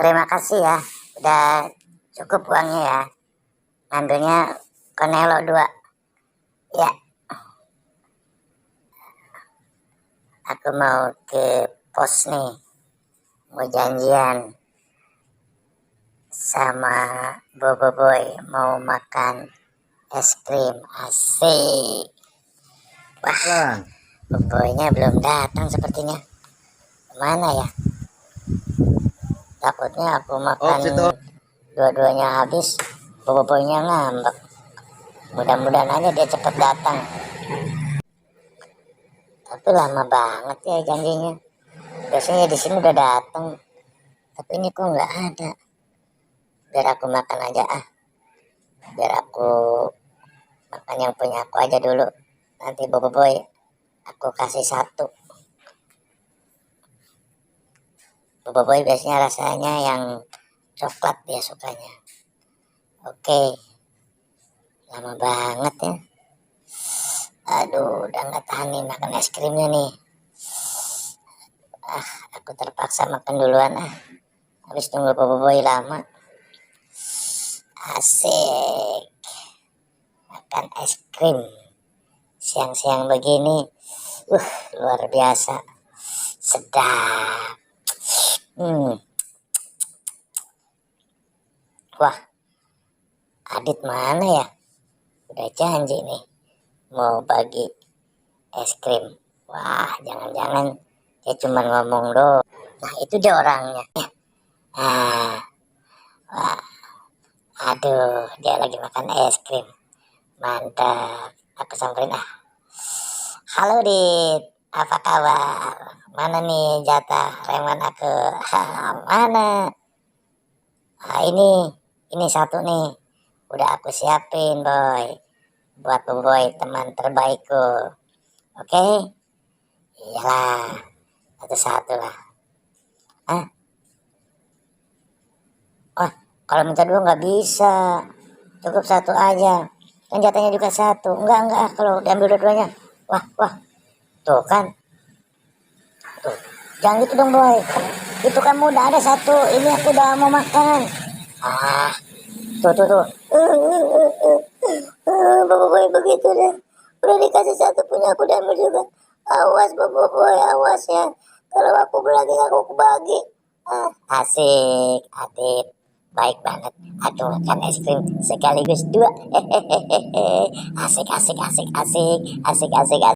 Terima kasih ya, udah cukup uangnya ya. Ngambilnya Konelo 2. Ya, aku mau ke pos nih. Mau janjian sama Bobo Boy, mau makan es krim. Asik. Wah, Boboinya belum datang sepertinya. Kemana ya? Takutnya aku makan dua-duanya habis, Boboinya ngambek. Mudah-mudahan aja dia cepat datang. Tapi lama banget ya janjinya. Biasanya di sini udah datang, tapi ini kok nggak ada. Biar aku makan aja biar aku makan yang punya aku aja dulu. Nanti Bobo Boy aku kasih 1. Bobo Boy biasanya rasanya yang coklat dia sukanya. Oke, lama banget ya. Aduh, udah nggak tahan nih makan es krimnya nih. Aku terpaksa makan duluan habis tunggu Bobo Boy lama. Asik, makan es krim siang-siang begini, luar biasa sedap. Wah, Adit mana ya? Udah janji nih mau bagi es krim. Wah, jangan-jangan dia cuma ngomong doang. Nah, itu dia orangnya. Wah, aduh, dia lagi makan es krim. Mantap, aku samperin Halo Dit, apa kabar? Mana nih jatah reman aku? Mana? Ini 1 nih. Udah aku siapin, Boy. Buat Boy, teman terbaikku. Oke? Iyalah, satu-satu lah. Wah, kalau minta 2 nggak bisa. Cukup 1 aja. Kan jatahnya juga 1. Enggak, kalau diambil dua-duanya. Wah. Tuh kan. Tuh. Jangan gitu dong, Boy. Itu kan udah ada 1. Ini aku udah mau makan. Tuh. Bobo Boy begitu deh. Udah dikasih 1 punya aku diambil juga. Awas Bobo Boy, awas ya. Kalau aku berlagi aku bagi. Asik, Adit. Baik banget. Aku makan es krim sekaligus 2. Asik.